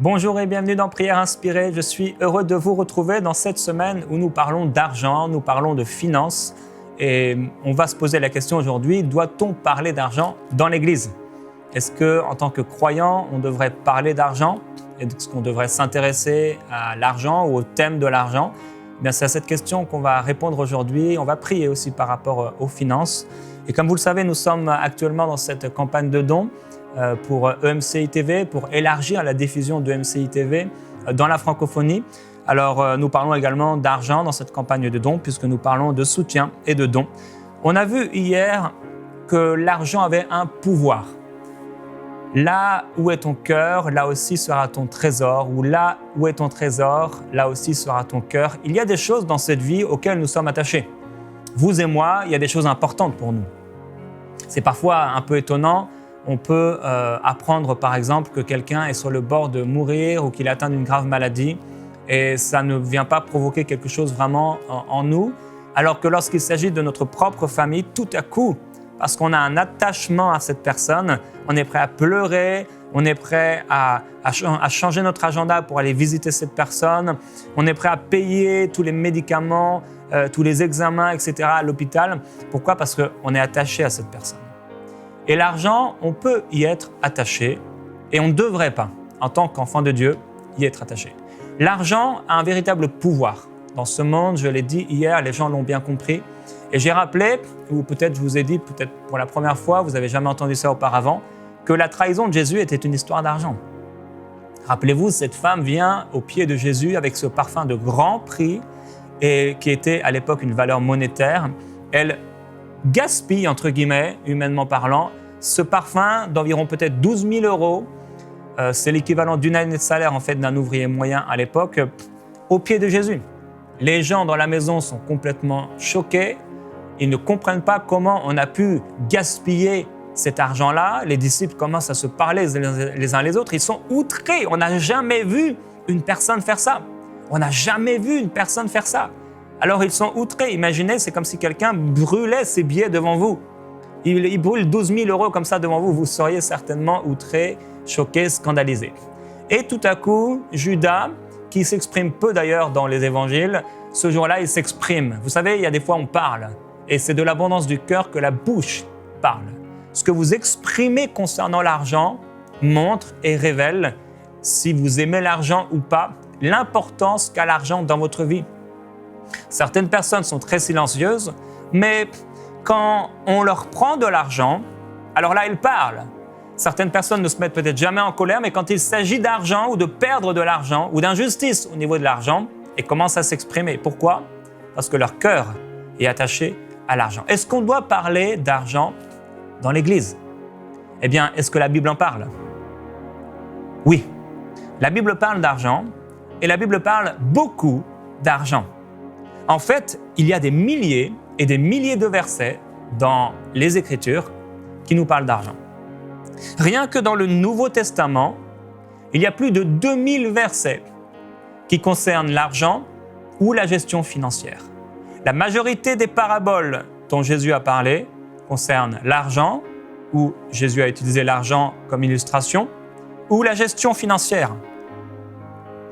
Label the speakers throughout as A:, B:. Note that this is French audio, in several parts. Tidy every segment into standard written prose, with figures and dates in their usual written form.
A: Bonjour et bienvenue dans Prière Inspirée. Je suis heureux de vous retrouver dans cette semaine où nous parlons d'argent, nous parlons de finances. Et on va se poser la question aujourd'hui, doit-on parler d'argent dans l'Église ? Est-ce qu'en tant que croyant, on devrait parler d'argent ? Est-ce qu'on devrait s'intéresser à l'argent ou au thème de l'argent ? Eh bien, c'est à cette question qu'on va répondre aujourd'hui. On va prier aussi par rapport aux finances. Et comme vous le savez, nous sommes actuellement dans cette campagne de dons pour EMCI TV, pour élargir la diffusion de EMCI TV dans la francophonie. Alors, nous parlons également d'argent dans cette campagne de dons, puisque nous parlons de soutien et de dons. On a vu hier que l'argent avait un pouvoir. Là où est ton cœur, là aussi sera ton trésor, ou là où est ton trésor, là aussi sera ton cœur. Il y a des choses dans cette vie auxquelles nous sommes attachés. Vous et moi, il y a des choses importantes pour nous. C'est parfois un peu étonnant. On peut apprendre par exemple que quelqu'un est sur le bord de mourir ou qu'il est atteint d'une grave maladie et ça ne vient pas provoquer quelque chose vraiment en nous, alors que lorsqu'il s'agit de notre propre famille, tout à coup, parce qu'on a un attachement à cette personne, on est prêt à pleurer, on est prêt à changer notre agenda pour aller visiter cette personne, on est prêt à payer tous les médicaments, tous les examens, etc. à l'hôpital. Pourquoi ? Parce qu'on est attaché à cette personne. Et l'argent, on peut y être attaché et on ne devrait pas, en tant qu'enfant de Dieu, y être attaché. L'argent a un véritable pouvoir. Dans ce monde, je l'ai dit hier, les gens l'ont bien compris. Et j'ai rappelé, ou peut-être je vous ai dit, peut-être pour la première fois, vous n'avez jamais entendu ça auparavant, que la trahison de Jésus était une histoire d'argent. Rappelez-vous, cette femme vient au pied de Jésus avec ce parfum de grand prix et qui était à l'époque une valeur monétaire. Elle gaspille, entre guillemets, humainement parlant, ce parfum d'environ peut-être 12 000 euros. C'est l'équivalent d'une année de salaire en fait d'un ouvrier moyen à l'époque, au pied de Jésus. Les gens dans la maison sont complètement choqués. Ils ne comprennent pas comment on a pu gaspiller cet argent-là. Les disciples commencent à se parler les uns les autres. Ils sont outrés. On n'a jamais vu une personne faire ça. On n'a jamais vu une personne faire ça. Alors ils sont outrés. Imaginez, c'est comme si quelqu'un brûlait ses billets devant vous. Il brûle 12 000 euros comme ça devant vous. Vous seriez certainement outrés, choqués, scandalisés. Et tout à coup, Judas, qui s'exprime peu d'ailleurs dans les évangiles, ce jour-là, il s'exprime. Vous savez, il y a des fois on parle. Et c'est de l'abondance du cœur que la bouche parle. Ce que vous exprimez concernant l'argent montre et révèle si vous aimez l'argent ou pas, l'importance qu'a l'argent dans votre vie. Certaines personnes sont très silencieuses, mais quand on leur prend de l'argent, alors là, elles parlent. Certaines personnes ne se mettent peut-être jamais en colère, mais quand il s'agit d'argent ou de perdre de l'argent ou d'injustice au niveau de l'argent, elles commencent à s'exprimer. Pourquoi ? Parce que leur cœur est attaché à l'argent. Est-ce qu'on doit parler d'argent dans l'Église ? Eh bien, est-ce que la Bible en parle ? Oui. La Bible parle d'argent et la Bible parle beaucoup d'argent. En fait, il y a des milliers et des milliers de versets dans les Écritures qui nous parlent d'argent. Rien que dans le Nouveau Testament, il y a plus de 2000 versets qui concernent l'argent ou la gestion financière. La majorité des paraboles dont Jésus a parlé concernent l'argent, où Jésus a utilisé l'argent comme illustration, ou la gestion financière.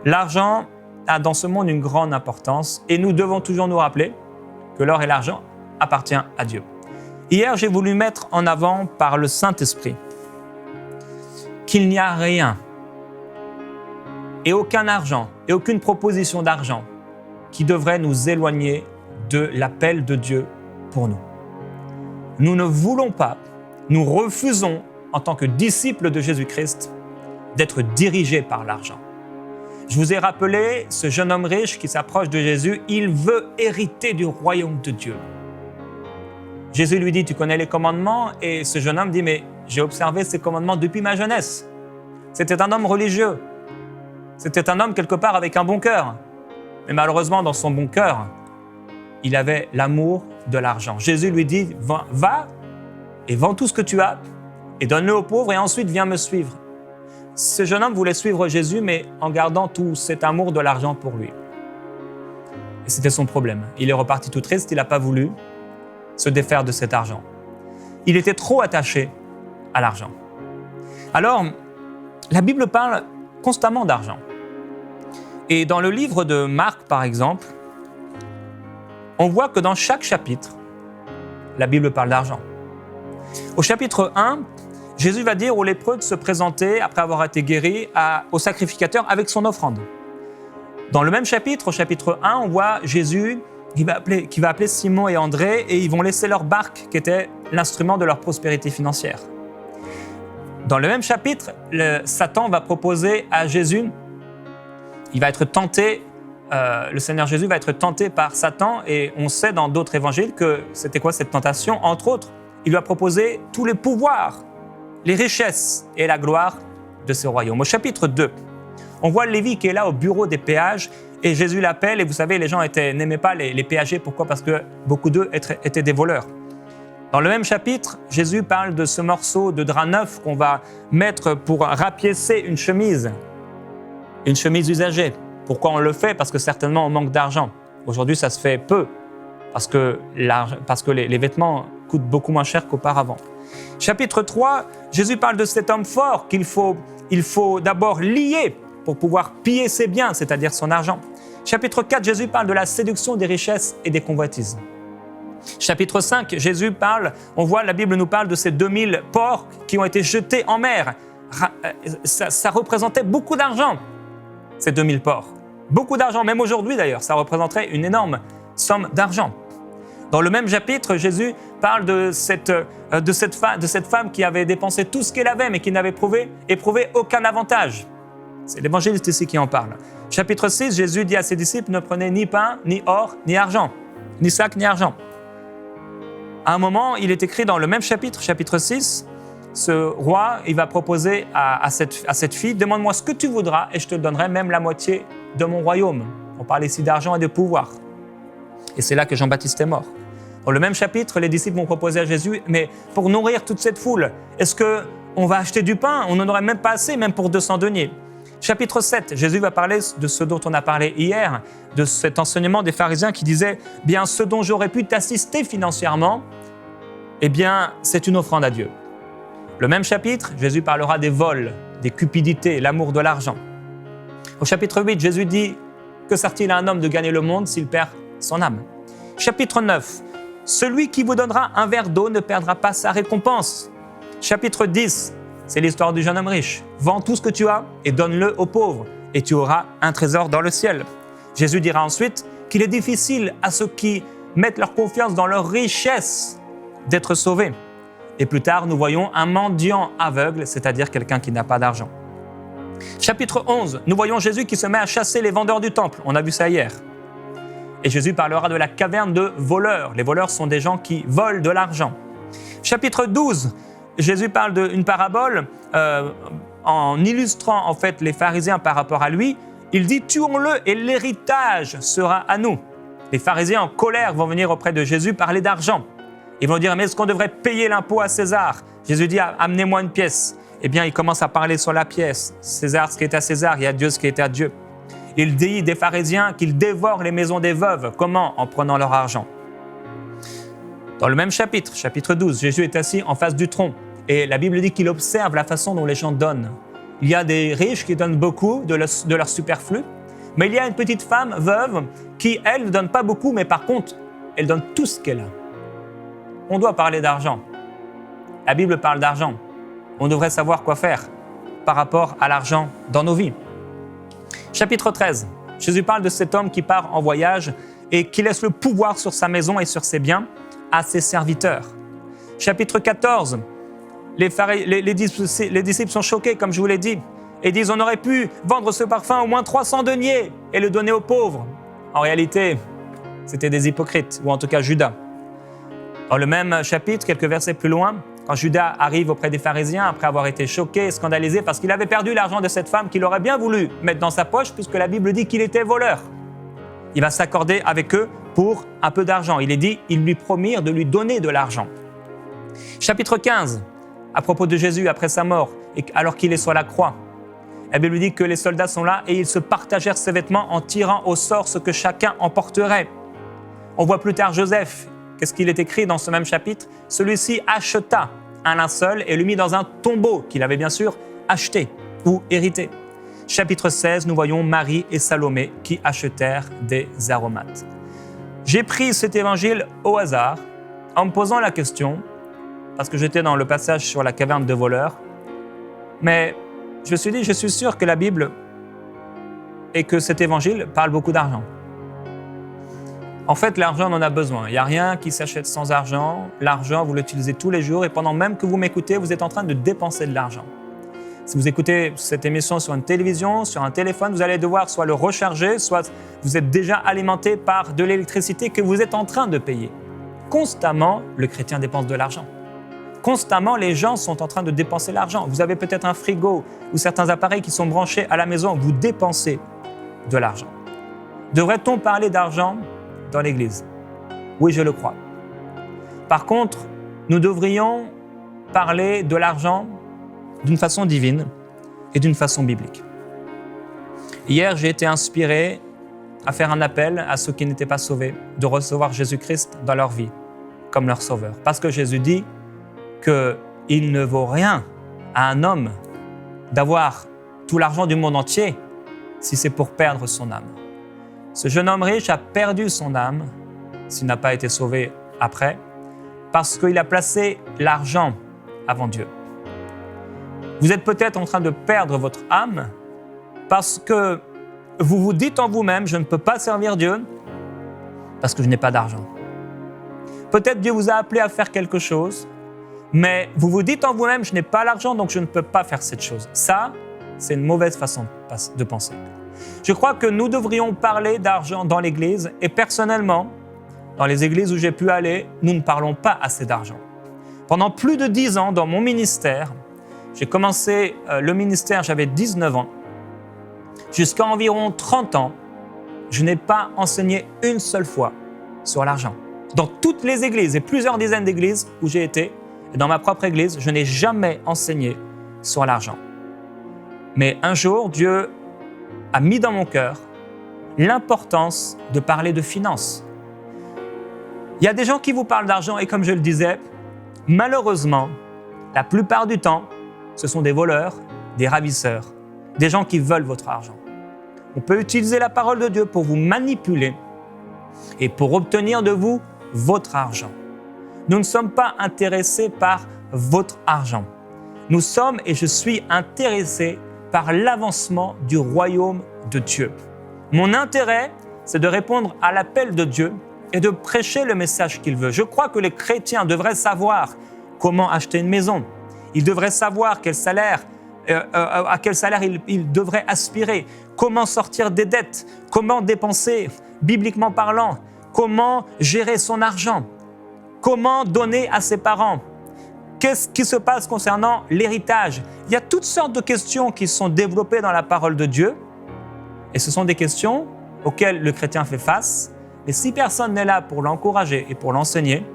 A: L'argent a dans ce monde une grande importance et nous devons toujours nous rappeler que l'or et l'argent appartiennent à Dieu. Hier, j'ai voulu mettre en avant par le Saint-Esprit qu'il n'y a rien et aucun argent et aucune proposition d'argent qui devrait nous éloigner de l'appel de Dieu pour nous. Nous ne voulons pas, nous refusons en tant que disciples de Jésus-Christ d'être dirigés par l'argent. Je vous ai rappelé ce jeune homme riche qui s'approche de Jésus, il veut hériter du royaume de Dieu. Jésus lui dit, tu connais les commandements? Et ce jeune homme dit, mais j'ai observé ces commandements depuis ma jeunesse. C'était un homme religieux. C'était un homme quelque part avec un bon cœur. Mais malheureusement, dans son bon cœur, il avait l'amour de l'argent. Jésus lui dit, va et vends tout ce que tu as et donne-le aux pauvres et ensuite viens me suivre. Ce jeune homme voulait suivre Jésus, mais en gardant tout cet amour de l'argent pour lui. Et c'était son problème. Il est reparti tout triste, il n'a pas voulu se défaire de cet argent. Il était trop attaché à l'argent. Alors, la Bible parle constamment d'argent. Et dans le livre de Marc, par exemple, on voit que dans chaque chapitre, la Bible parle d'argent. Au chapitre 1, Jésus va dire aux lépreux de se présenter, après avoir été guéri, au sacrificateur avec son offrande. Dans le même chapitre, au chapitre 1, on voit Jésus qui va appeler Simon et André et ils vont laisser leur barque qui était l'instrument de leur prospérité financière. Dans le même chapitre, Satan va proposer à Jésus, il va être tenté, le Seigneur Jésus va être tenté par Satan et on sait dans d'autres évangiles que c'était quoi cette tentation? Entre autres, il lui a proposé tous les pouvoirs, les richesses et la gloire de ce royaume. Au chapitre 2, on voit Lévi qui est là au bureau des péages et Jésus l'appelle et vous savez, les gens n'aimaient pas les péagers. Pourquoi? Parce que beaucoup d'eux étaient des voleurs. Dans le même chapitre, Jésus parle de ce morceau de drap neuf qu'on va mettre pour rapiécer une chemise usagée. Pourquoi on le fait? Parce que certainement on manque d'argent. Aujourd'hui, ça se fait peu parce que les vêtements coûtent beaucoup moins cher qu'auparavant. Chapitre 3, Jésus parle de cet homme fort qu'il faut d'abord lier pour pouvoir piller ses biens, c'est-à-dire son argent. Chapitre 4, Jésus parle de la séduction des richesses et des convoitises. Chapitre 5, Jésus parle, on voit, la Bible nous parle de ces 2000 porcs qui ont été jetés en mer. Ça représentait beaucoup d'argent, ces 2000 porcs. Beaucoup d'argent, même aujourd'hui d'ailleurs, ça représenterait une énorme somme d'argent. Dans le même chapitre, Jésus parle de cette femme qui avait dépensé tout ce qu'elle avait, mais qui n'avait éprouvé aucun avantage. C'est l'évangéliste ici qui en parle. Chapitre 6, Jésus dit à ses disciples, ne prenez ni pain, ni or, ni argent, ni sac, ni argent. À un moment, il est écrit dans le même chapitre, chapitre 6, ce roi, il va proposer à cette fille, demande-moi ce que tu voudras et je te donnerai même la moitié de mon royaume. On parle ici d'argent et de pouvoir. Et c'est là que Jean-Baptiste est mort. Dans le même chapitre, les disciples vont proposer à Jésus, mais pour nourrir toute cette foule, est-ce qu'on va acheter du pain? On n'en aurait même pas assez, même pour 200 deniers. Chapitre 7, Jésus va parler de ce dont on a parlé hier, de cet enseignement des pharisiens qui disait « Bien, ce dont j'aurais pu t'assister financièrement, eh bien, c'est une offrande à Dieu. » Le même chapitre, Jésus parlera des vols, des cupidités, l'amour de l'argent. Au chapitre 8, Jésus dit « Que sert-il à un homme de gagner le monde s'il perd son âme ?» Chapitre 9, « Celui qui vous donnera un verre d'eau ne perdra pas sa récompense. » Chapitre 10, c'est l'histoire du jeune homme riche. « Vends tout ce que tu as et donne-le aux pauvres, et tu auras un trésor dans le ciel. » Jésus dira ensuite qu'il est difficile à ceux qui mettent leur confiance dans leur richesse d'être sauvés. Et plus tard, nous voyons un mendiant aveugle, c'est-à-dire quelqu'un qui n'a pas d'argent. Chapitre 11, nous voyons Jésus qui se met à chasser les vendeurs du temple. On a vu ça hier. Et Jésus parlera de la caverne de voleurs. Les voleurs sont des gens qui volent de l'argent. Chapitre 12, Jésus parle d'une parabole en illustrant en fait les pharisiens par rapport à lui. Il dit « Tuons-le et l'héritage sera à nous ». Les pharisiens en colère vont venir auprès de Jésus parler d'argent. Ils vont dire « Mais est-ce qu'on devrait payer l'impôt à César ?» Jésus dit « Amenez-moi une pièce ». Eh bien, il commence à parler sur la pièce. César, ce qui est à César, et à Dieu, ce qui est à Dieu. Il dit des pharisiens qu'ils dévorent les maisons des veuves. Comment? En prenant leur argent. Dans le même chapitre, chapitre 12, Jésus est assis en face du tronc. Et la Bible dit qu'il observe la façon dont les gens donnent. Il y a des riches qui donnent beaucoup de leur superflu. Mais il y a une petite femme veuve qui, elle, ne donne pas beaucoup, mais par contre, elle donne tout ce qu'elle a. On doit parler d'argent. La Bible parle d'argent. On devrait savoir quoi faire par rapport à l'argent dans nos vies. Chapitre 13, Jésus parle de cet homme qui part en voyage et qui laisse le pouvoir sur sa maison et sur ses biens à ses serviteurs. Chapitre 14, les disciples sont choqués, comme je vous l'ai dit, et disent « On aurait pu vendre ce parfum au moins 300 deniers et le donner aux pauvres. » En réalité, c'était des hypocrites, ou en tout cas Judas. Dans le même chapitre, quelques versets plus loin, quand Judas arrive auprès des pharisiens, après avoir été choqué et scandalisé parce qu'il avait perdu l'argent de cette femme qu'il aurait bien voulu mettre dans sa poche, puisque la Bible dit qu'il était voleur. Il va s'accorder avec eux pour un peu d'argent. Il est dit, ils lui promirent de lui donner de l'argent. Chapitre 15, à propos de Jésus après sa mort, et alors qu'il est sur la croix, la Bible dit que les soldats sont là et ils se partagèrent ses vêtements en tirant au sort ce que chacun emporterait. On voit plus tard Joseph. Qu'est-ce qu'il est écrit dans ce même chapitre? Celui-ci acheta un linceul et le mit dans un tombeau qu'il avait bien sûr acheté ou hérité. chapitre 16, nous voyons Marie et Salomé qui achetèrent des aromates. J'ai pris cet évangile au hasard en me posant la question, parce que j'étais dans le passage sur la caverne de voleurs, mais je me suis dit, je suis sûr que la Bible et que cet évangile parle beaucoup d'argent. En fait, l'argent, on en a besoin. Il n'y a rien qui s'achète sans argent. L'argent, vous l'utilisez tous les jours et pendant même que vous m'écoutez, vous êtes en train de dépenser de l'argent. Si vous écoutez cette émission sur une télévision, sur un téléphone, vous allez devoir soit le recharger, soit vous êtes déjà alimenté par de l'électricité que vous êtes en train de payer. Constamment, le chrétien dépense de l'argent. Constamment, les gens sont en train de dépenser l'argent. Vous avez peut-être un frigo ou certains appareils qui sont branchés à la maison. Vous dépensez de l'argent. Devrait-on parler d'argent dans l'Église? Oui, je le crois. Par contre, nous devrions parler de l'argent d'une façon divine et d'une façon biblique. Hier, j'ai été inspiré à faire un appel à ceux qui n'étaient pas sauvés de recevoir Jésus-Christ dans leur vie comme leur sauveur. Parce que Jésus dit qu'il ne vaut rien à un homme d'avoir tout l'argent du monde entier si c'est pour perdre son âme. Ce jeune homme riche a perdu son âme s'il n'a pas été sauvé après parce qu'il a placé l'argent avant Dieu. Vous êtes peut-être en train de perdre votre âme parce que vous vous dites en vous-même « je ne peux pas servir Dieu parce que je n'ai pas d'argent ». Peut-être Dieu vous a appelé à faire quelque chose, mais vous vous dites en vous-même « je n'ai pas l'argent donc je ne peux pas faire cette chose ». Ça, c'est une mauvaise façon de penser. Je crois que nous devrions parler d'argent dans l'Église et personnellement, dans les églises où j'ai pu aller, nous ne parlons pas assez d'argent. Pendant plus de 10 ans dans mon ministère, j'ai commencé le ministère, j'avais 19 ans. Jusqu'à environ 30 ans, je n'ai pas enseigné une seule fois sur l'argent. Dans toutes les églises et plusieurs dizaines d'églises où j'ai été, et dans ma propre église, je n'ai jamais enseigné sur l'argent. Mais un jour, Dieu a mis dans mon cœur l'importance de parler de finances. Il y a des gens qui vous parlent d'argent et comme je le disais, malheureusement, la plupart du temps, ce sont des voleurs, des ravisseurs, des gens qui veulent votre argent. On peut utiliser la parole de Dieu pour vous manipuler et pour obtenir de vous votre argent. Nous ne sommes pas intéressés par votre argent. Nous sommes, et je suis intéressé par l'avancement du royaume de Dieu. Mon intérêt, c'est de répondre à l'appel de Dieu et de prêcher le message qu'il veut. Je crois que les chrétiens devraient savoir comment acheter une maison. Ils devraient savoir à quel salaire ils devraient aspirer, comment sortir des dettes, comment dépenser, bibliquement parlant, comment gérer son argent, comment donner à ses parents. Qu'est-ce qui se passe concernant l'héritage? Il y a toutes sortes de questions qui sont développées dans la parole de Dieu et ce sont des questions auxquelles le chrétien fait face. Mais si personne n'est là pour l'encourager et pour l'enseigner,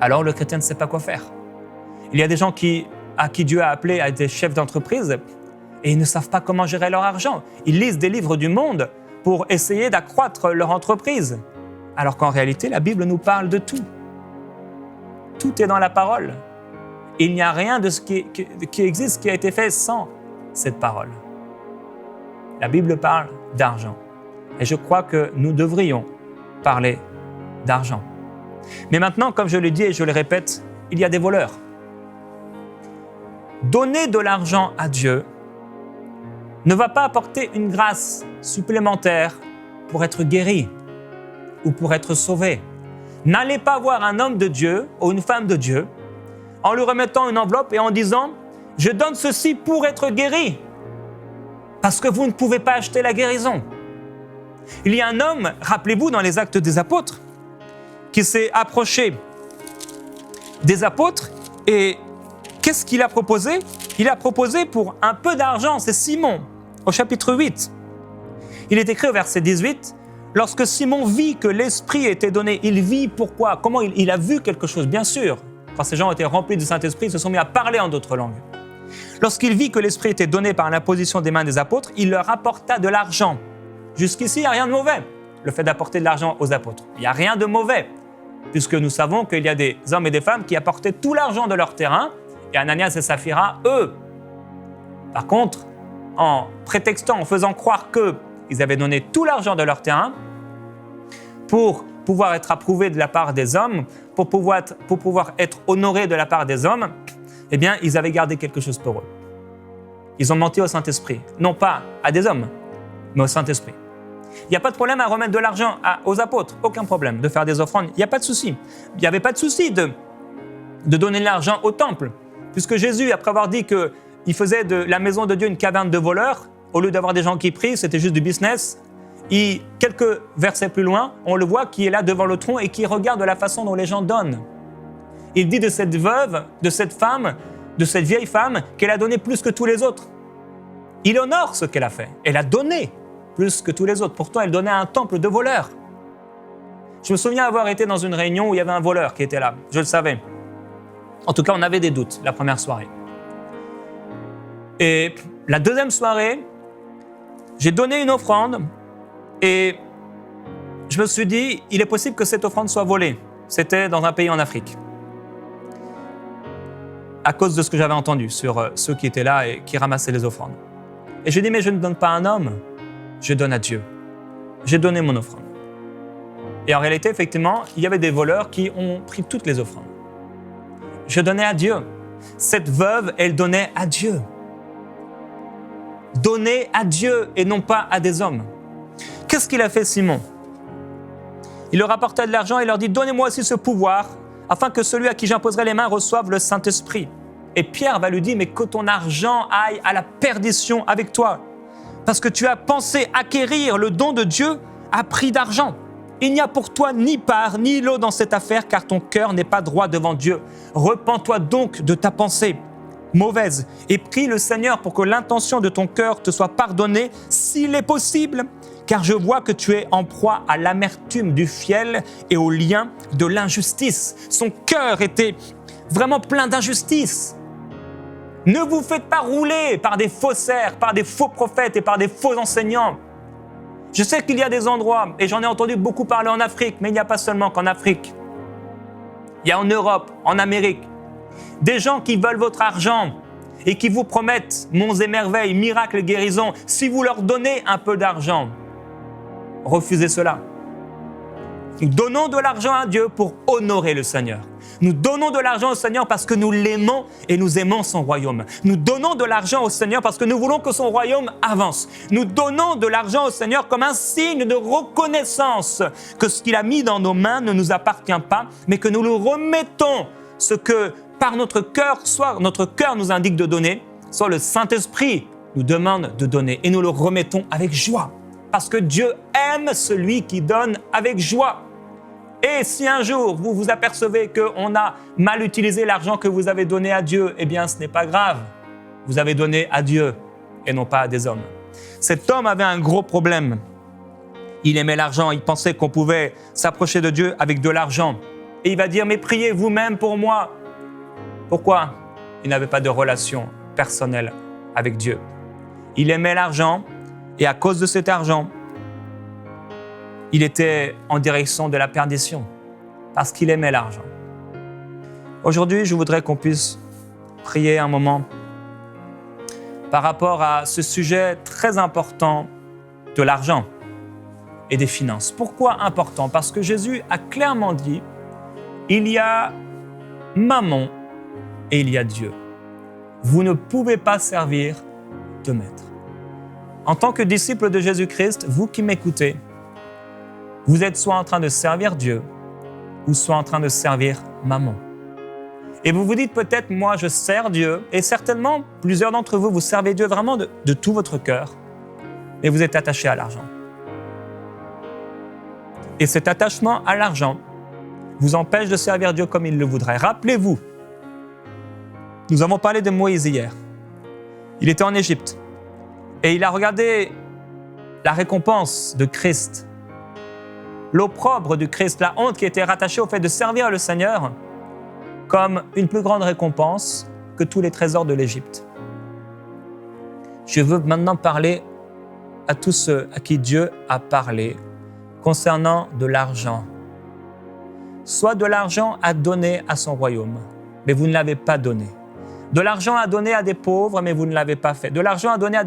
A: alors le chrétien ne sait pas quoi faire. Il y a des gens à qui Dieu a appelé à être chefs d'entreprise et ils ne savent pas comment gérer leur argent. Ils lisent des livres du monde pour essayer d'accroître leur entreprise, alors qu'en réalité, la Bible nous parle de tout. Tout est dans la parole. Il n'y a rien de ce qui existe qui a été fait sans cette parole. La Bible parle d'argent. Et je crois que nous devrions parler d'argent. Mais maintenant, comme je le dis et je le répète, il y a des voleurs. Donner de l'argent à Dieu ne va pas apporter une grâce supplémentaire pour être guéri ou pour être sauvé. N'allez pas voir un homme de Dieu ou une femme de Dieu en lui remettant une enveloppe et en disant « Je donne ceci pour être guéri » parce que vous ne pouvez pas acheter la guérison. Il y a un homme, rappelez-vous, dans les Actes des Apôtres, qui s'est approché des apôtres et qu'est-ce qu'il a proposé? Il a proposé pour un peu d'argent, c'est Simon, au chapitre 8. Il est écrit au verset 18, « Lorsque Simon vit que l'Esprit était donné, il vit pourquoi? Comment il a vu quelque chose, bien sûr. Quand ces gens étaient remplis du Saint-Esprit, ils se sont mis à parler en d'autres langues. Lorsqu'il vit que l'Esprit était donné par l'imposition des mains des apôtres, il leur apporta de l'argent. » Jusqu'ici, il n'y a rien de mauvais, le fait d'apporter de l'argent aux apôtres. Il n'y a rien de mauvais, puisque nous savons qu'il y a des hommes et des femmes qui apportaient tout l'argent de leur terrain, et Ananias et Saphira, eux. Par contre, en prétextant, en faisant croire qu'ils avaient donné tout l'argent de leur terrain pour pouvoir être approuvés de la part des hommes, pour pouvoir être honorés de la part des hommes, eh bien, ils avaient gardé quelque chose pour eux. Ils ont menti au Saint-Esprit. Non pas à des hommes, mais au Saint-Esprit. Il n'y a pas de problème à remettre de l'argent aux apôtres. Aucun problème de faire des offrandes. Il n'y a pas de souci. Il n'y avait pas de souci de donner de l'argent au temple. Puisque Jésus, après avoir dit qu'il faisait de la maison de Dieu une caverne de voleurs, au lieu d'avoir des gens qui prient, c'était juste du business. Quelques versets plus loin, on le voit qui est là devant le tronc et qui regarde la façon dont les gens donnent. Il dit de cette veuve, de cette femme, de cette vieille femme, qu'elle a donné plus que tous les autres. Il honore ce qu'elle a fait. Elle a donné plus que tous les autres. Pourtant, elle donnait à un temple de voleurs. Je me souviens avoir été dans une réunion où il y avait un voleur qui était là. Je le savais. En tout cas, on avait des doutes la première soirée. Et la deuxième soirée, j'ai donné une offrande et je me suis dit, il est possible que cette offrande soit volée. C'était dans un pays en Afrique. À cause de ce que j'avais entendu sur ceux qui étaient là et qui ramassaient les offrandes. Et j'ai dit, mais je ne donne pas à un homme, je donne à Dieu. J'ai donné mon offrande. Et en réalité, effectivement, il y avait des voleurs qui ont pris toutes les offrandes. Je donnais à Dieu. Cette veuve, elle donnait à Dieu. Donner à Dieu et non pas à des hommes. Qu'est-ce qu'il a fait, Simon? Il leur apporta de l'argent et leur dit, donnez-moi aussi ce pouvoir, afin que celui à qui j'imposerai les mains reçoive le Saint-Esprit. Et Pierre va lui dire, mais que ton argent aille à la perdition avec toi, parce que tu as pensé acquérir le don de Dieu à prix d'argent. Il n'y a pour toi ni part ni lot dans cette affaire, car ton cœur n'est pas droit devant Dieu. Repens-toi donc de ta pensée mauvaise et prie le Seigneur pour que l'intention de ton cœur te soit pardonnée, s'il est possible, car je vois que tu es en proie à l'amertume du fiel et au lien de l'injustice. Son cœur était vraiment plein d'injustice. Ne vous faites pas rouler par des faussaires, par des faux prophètes et par des faux enseignants. Je sais qu'il y a des endroits, et j'en ai entendu beaucoup parler en Afrique, mais il n'y a pas seulement qu'en Afrique. Il y a en Europe, en Amérique, des gens qui veulent votre argent et qui vous promettent monts et merveilles, miracles et guérisons. Si vous leur donnez un peu d'argent, refusez cela. Nous donnons de l'argent à Dieu pour honorer le Seigneur. Nous donnons de l'argent au Seigneur parce que nous l'aimons et nous aimons son royaume. Nous donnons de l'argent au Seigneur parce que nous voulons que son royaume avance. Nous donnons de l'argent au Seigneur comme un signe de reconnaissance que ce qu'il a mis dans nos mains ne nous appartient pas, mais que nous lui remettons ce que par notre cœur, soit notre cœur nous indique de donner, soit le Saint-Esprit nous demande de donner et nous le remettons avec joie. Parce que Dieu aime celui qui donne avec joie. Et si un jour vous vous apercevez qu'on a mal utilisé l'argent que vous avez donné à Dieu, eh bien ce n'est pas grave. Vous avez donné à Dieu et non pas à des hommes. Cet homme avait un gros problème. Il aimait l'argent, il pensait qu'on pouvait s'approcher de Dieu avec de l'argent. Et il va dire, mais priez vous-même pour moi. Pourquoi? Il n'avait pas de relation personnelle avec Dieu. Il aimait l'argent et à cause de cet argent, il était en direction de la perdition parce qu'il aimait l'argent. Aujourd'hui, je voudrais qu'on puisse prier un moment par rapport à ce sujet très important de l'argent et des finances. Pourquoi important? Parce que Jésus a clairement dit, il y a Mammon et il y a Dieu. Vous ne pouvez pas servir deux maîtres. En tant que disciple de Jésus-Christ, vous qui m'écoutez, vous êtes soit en train de servir Dieu ou soit en train de servir Mammon. Et vous vous dites peut-être, moi je sers Dieu, et certainement plusieurs d'entre vous, vous servez Dieu vraiment de tout votre cœur, mais vous êtes attaché à l'argent. Et cet attachement à l'argent vous empêche de servir Dieu comme il le voudrait. Rappelez-vous, nous avons parlé de Moïse hier. Il était en Égypte et il a regardé la récompense de Christ, l'opprobre du Christ, la honte qui était rattachée au fait de servir le Seigneur comme une plus grande récompense que tous les trésors de l'Égypte. Je veux maintenant parler à tous ceux à qui Dieu a parlé concernant de l'argent. Soit de l'argent à donner à son royaume, mais vous ne l'avez pas donné. De l'argent à donner à des pauvres, mais vous ne l'avez pas fait. De l'argent à donner à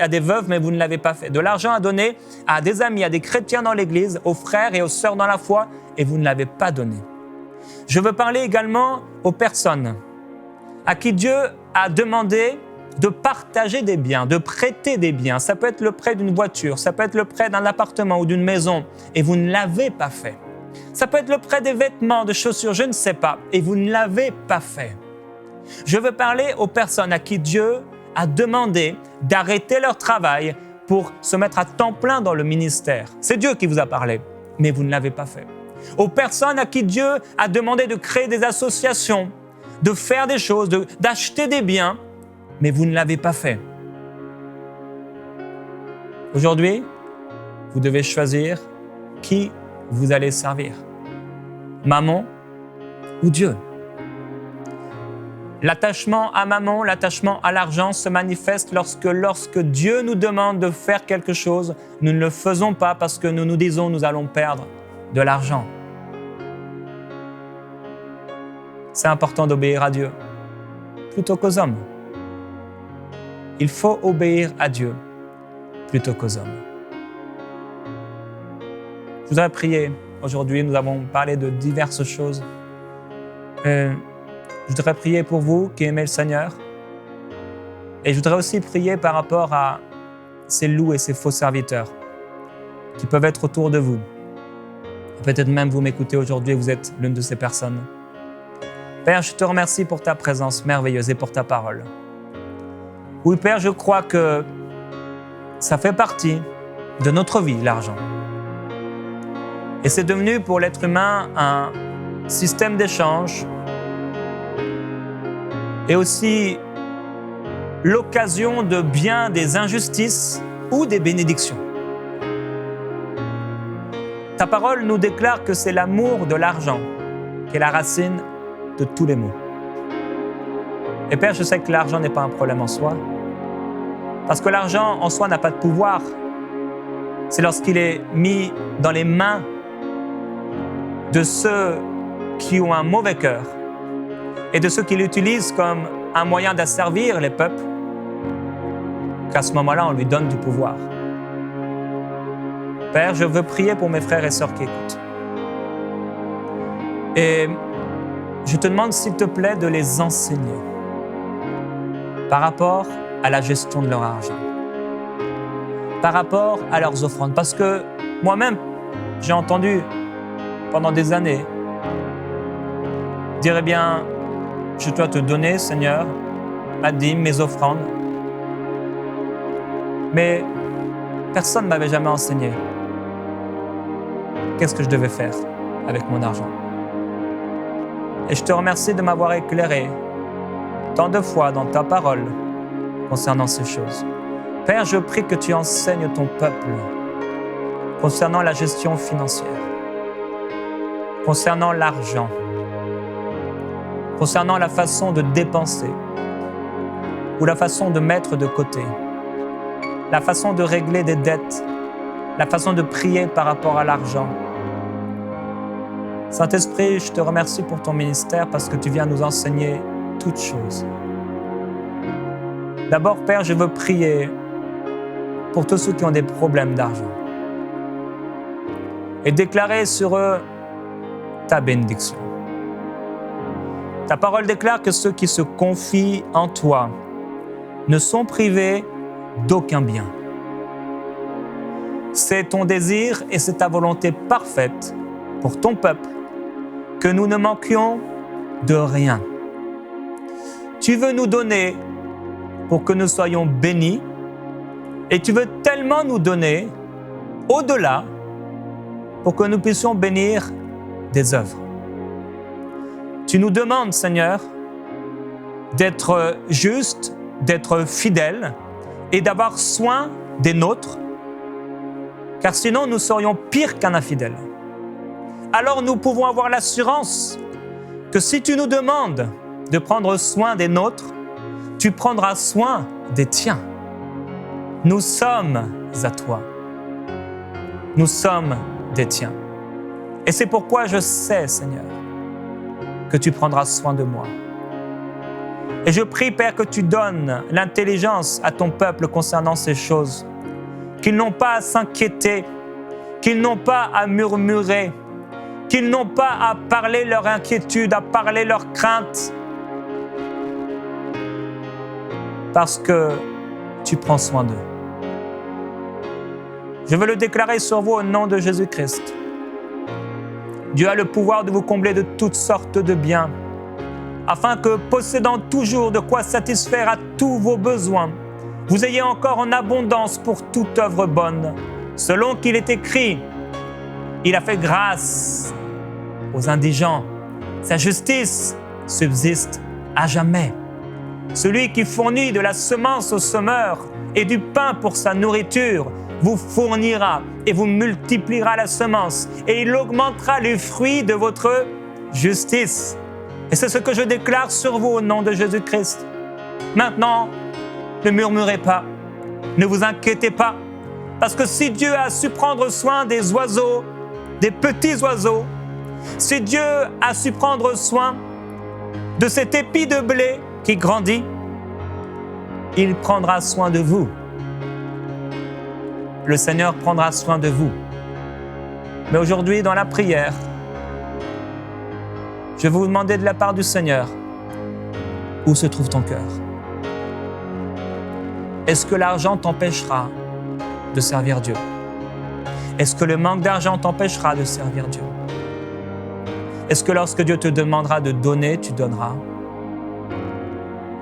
A: des veuves, mais vous ne l'avez pas fait. De l'argent à donner à des amis, à des chrétiens dans l'Église, aux frères et aux sœurs dans la foi, et vous ne l'avez pas donné. Je veux parler également aux personnes à qui Dieu a demandé de partager des biens, de prêter des biens. Ça peut être le prêt d'une voiture, ça peut être le prêt d'un appartement ou d'une maison, et vous ne l'avez pas fait. Ça peut être le prêt des vêtements, de chaussures, je ne sais pas, et vous ne l'avez pas fait. Je veux parler aux personnes à qui Dieu a demandé d'arrêter leur travail pour se mettre à temps plein dans le ministère. C'est Dieu qui vous a parlé, mais vous ne l'avez pas fait. Aux personnes à qui Dieu a demandé de créer des associations, de faire des choses, d'acheter des biens, mais vous ne l'avez pas fait. Aujourd'hui, vous devez choisir qui vous allez servir. Mammon ou Dieu. L'attachement à mammon, l'attachement à l'argent se manifeste lorsque Dieu nous demande de faire quelque chose, nous ne le faisons pas parce que nous nous disons nous allons perdre de l'argent. C'est important d'obéir à Dieu plutôt qu'aux hommes. Il faut obéir à Dieu plutôt qu'aux hommes. Je voudrais prier. Aujourd'hui, nous avons parlé de diverses choses. Je voudrais prier pour vous qui aimez le Seigneur. Et je voudrais aussi prier par rapport à ces loups et ces faux serviteurs qui peuvent être autour de vous. Peut-être même vous m'écoutez aujourd'hui et vous êtes l'une de ces personnes. Père, je te remercie pour ta présence merveilleuse et pour ta parole. Oui, Père, je crois que ça fait partie de notre vie, l'argent. Et c'est devenu pour l'être humain un système d'échange et aussi l'occasion de bien des injustices ou des bénédictions. Ta parole nous déclare que c'est l'amour de l'argent qui est la racine de tous les maux. Et Père, je sais que l'argent n'est pas un problème en soi, parce que l'argent en soi n'a pas de pouvoir. C'est lorsqu'il est mis dans les mains de ceux qui ont un mauvais cœur et de ceux qui l'utilisent comme un moyen d'asservir les peuples, qu'à ce moment-là, on lui donne du pouvoir. Père, je veux prier pour mes frères et sœurs qui écoutent. Et je te demande, s'il te plaît, de les enseigner par rapport à la gestion de leur argent, par rapport à leurs offrandes. Parce que moi-même, j'ai entendu pendant des années dire, eh bien, je dois te donner, Seigneur, ma dîme, mes offrandes. Mais personne ne m'avait jamais enseigné qu'est-ce que je devais faire avec mon argent. Et je te remercie de m'avoir éclairé tant de fois dans ta parole concernant ces choses. Père, je prie que tu enseignes ton peuple concernant la gestion financière, concernant l'argent, concernant la façon de dépenser ou la façon de mettre de côté, la façon de régler des dettes, la façon de prier par rapport à l'argent. Saint-Esprit, je te remercie pour ton ministère parce que tu viens nous enseigner toutes choses. D'abord, Père, je veux prier pour tous ceux qui ont des problèmes d'argent et déclarer sur eux ta bénédiction. Ta parole déclare que ceux qui se confient en toi ne sont privés d'aucun bien. C'est ton désir et c'est ta volonté parfaite pour ton peuple que nous ne manquions de rien. Tu veux nous donner pour que nous soyons bénis et tu veux tellement nous donner au-delà pour que nous puissions bénir des œuvres. Tu nous demandes, Seigneur, d'être juste, d'être fidèle et d'avoir soin des nôtres, car sinon nous serions pires qu'un infidèle. Alors nous pouvons avoir l'assurance que si tu nous demandes de prendre soin des nôtres, tu prendras soin des tiens. Nous sommes à toi. Nous sommes des tiens. Et c'est pourquoi je sais, Seigneur, que tu prendras soin de moi. Et je prie, Père, que tu donnes l'intelligence à ton peuple concernant ces choses, qu'ils n'ont pas à s'inquiéter, qu'ils n'ont pas à murmurer, qu'ils n'ont pas à parler leur inquiétude, à parler leur crainte, parce que tu prends soin d'eux. Je veux le déclarer sur vous au nom de Jésus-Christ. Dieu a le pouvoir de vous combler de toutes sortes de biens, afin que, possédant toujours de quoi satisfaire à tous vos besoins, vous ayez encore en abondance pour toute œuvre bonne, selon qu'il est écrit, il a fait grâce aux indigents, sa justice subsiste à jamais. Celui qui fournit de la semence au semeur et du pain pour sa nourriture, vous fournira et vous multipliera la semence, et il augmentera les fruits de votre justice. Et c'est ce que je déclare sur vous au nom de Jésus-Christ. Maintenant, ne murmurez pas, ne vous inquiétez pas, parce que si Dieu a su prendre soin des oiseaux, des petits oiseaux, si Dieu a su prendre soin de cet épi de blé qui grandit, il prendra soin de vous. Le Seigneur prendra soin de vous. Mais aujourd'hui, dans la prière, je vais vous demander de la part du Seigneur, où se trouve ton cœur? Est-ce que l'argent t'empêchera de servir Dieu? Est-ce que le manque d'argent t'empêchera de servir Dieu? Est-ce que lorsque Dieu te demandera de donner, tu donneras?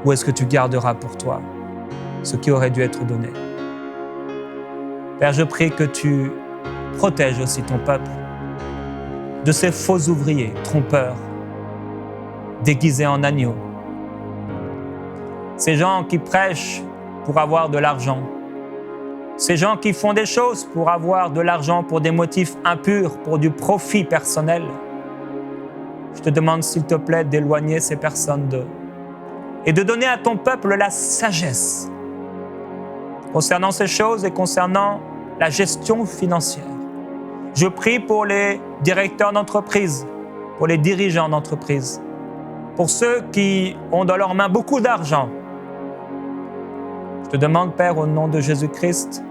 A: Ou est-ce que tu garderas pour toi ce qui aurait dû être donné? Père, je prie que tu protèges aussi ton peuple de ces faux ouvriers trompeurs, déguisés en agneaux. Ces gens qui prêchent pour avoir de l'argent. Ces gens qui font des choses pour avoir de l'argent pour des motifs impurs, pour du profit personnel. Je te demande, s'il te plaît, d'éloigner ces personnes d'eux et de donner à ton peuple la sagesse concernant ces choses et concernant la gestion financière. Je prie pour les directeurs d'entreprise, pour les dirigeants d'entreprise, pour ceux qui ont dans leurs mains beaucoup d'argent. Je te demande, Père, au nom de Jésus-Christ,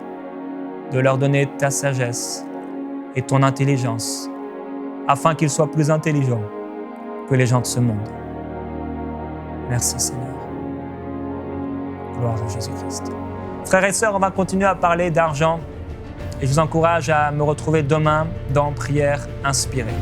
A: de leur donner ta sagesse et ton intelligence, afin qu'ils soient plus intelligents que les gens de ce monde. Merci, Seigneur. Gloire à Jésus-Christ. Frères et sœurs, on va continuer à parler d'argent et je vous encourage à me retrouver demain dans Prière inspirée.